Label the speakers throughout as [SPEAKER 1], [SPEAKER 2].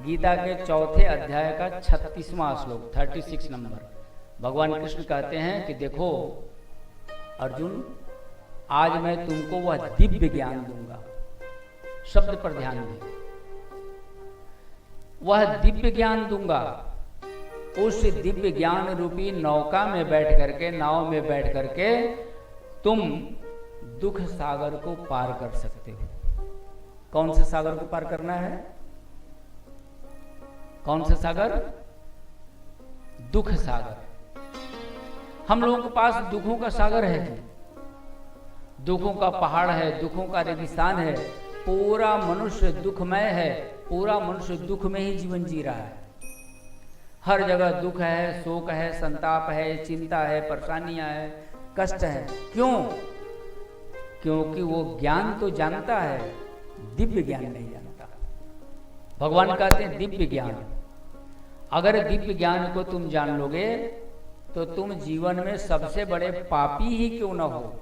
[SPEAKER 1] गीता के चौथे अध्याय का 36वां श्लोक 36 नंबर। भगवान कृष्ण कहते हैं कि देखो अर्जुन, आज मैं तुमको वह दिव्य ज्ञान दूंगा। शब्द पर ध्यान दें, वह दिव्य ज्ञान दूंगा। उस दिव्य ज्ञान रूपी नौका में बैठ करके, नाव में बैठ करके तुम दुख सागर को पार कर सकते हो। कौन से सागर को पार करना है? कौन से सागर? दुख सागर। हम लोगों के पास दुखों का सागर है कि दुखों का पहाड़ है, दुखों का रेगिस्तान है। पूरा मनुष्य दुखमय है, पूरा मनुष्य दुख में ही जीवन जी रहा है। हर जगह दुख है, शोक है, संताप है, चिंता है, परेशानियां है, कष्ट है। क्यों? क्योंकि वो ज्ञान तो जानता है, दिव्य ज्ञान नहीं जानता। भगवान कहते हैं दिव्य ज्ञान। अगर दिव्य ज्ञान को तुम जान लोगे तो तुम जीवन में सबसे बड़े पापी ही क्यों न हो,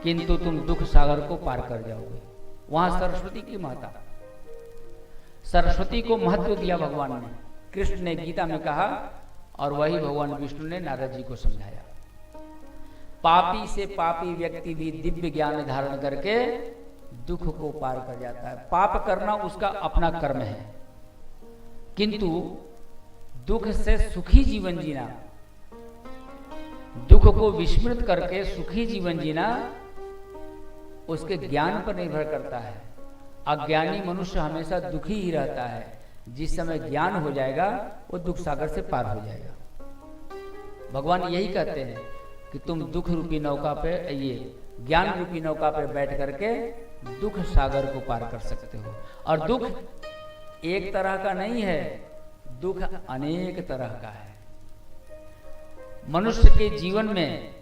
[SPEAKER 1] किंतु तुम दुख सागर को पार कर जाओगे। वहां सरस्वती की माता, सरस्वती को महत्व दिया भगवान ने। कृष्ण ने गीता में कहा और वही भगवान विष्णु ने नारद जी को समझाया। पापी से पापी व्यक्ति भी दिव्य ज्ञान धारण करके दुख को पार कर जाता है। पाप करना उसका अपना कर्म है, किंतु दुख से सुखी जीवन जीना, दुख को विस्मृत करके सुखी जीवन जीना उसके ज्ञान पर निर्भर करता है। अज्ञानी मनुष्य हमेशा दुखी ही रहता है। जिस समय ज्ञान हो जाएगा वो दुख सागर से पार हो जाएगा। भगवान यही कहते हैं कि तुम दुख रूपी नौका पे, ये ज्ञान रूपी नौका पे बैठ करके दुख सागर को पार कर सकते हो। और दुख एक तरह का नहीं है, दुख अनेक तरह का है। मनुष्य के जीवन में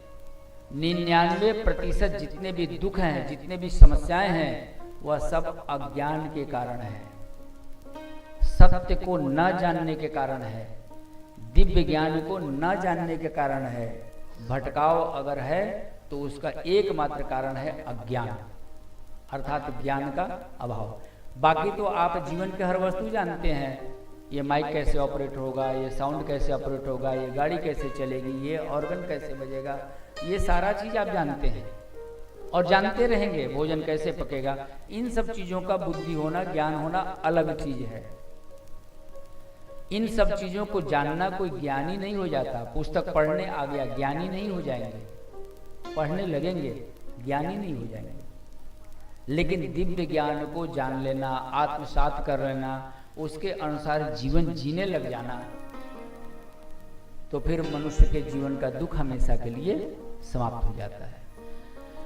[SPEAKER 1] 99% जितने भी दुख हैं, जितने भी समस्याएं हैं, वह सब अज्ञान के कारण है, सत्य को न जानने के कारण है, दिव्य ज्ञान को न जानने के कारण है। भटकाव अगर है तो उसका एकमात्र कारण है अज्ञान, अर्थात ज्ञान का अभाव। बाकी तो आप जीवन के हर वस्तु जानते हैं। ये माइक कैसे ऑपरेट होगा, ये साउंड कैसे ऑपरेट होगा, ये गाड़ी कैसे चलेगी, ये ऑर्गन कैसे बजेगा, ये सारा चीज आप जानते हैं और जानते रहेंगे। भोजन कैसे पकेगा, इन सब चीजों का बुद्धि होना, ज्ञान होना अलग चीज है। इन सब चीजों को जानना कोई ज्ञानी नहीं हो जाता। पुस्तक पढ़ने आ गया, ज्ञानी नहीं हो जाएंगे। पढ़ने लगेंगे, ज्ञानी नहीं हो जाएंगे। लेकिन दिव्य ज्ञान को जान लेना, आत्मसात कर लेना, उसके अनुसार जीवन जीने लग जाना, तो फिर मनुष्य के जीवन का दुख हमेशा के लिए समाप्त हो जाता है।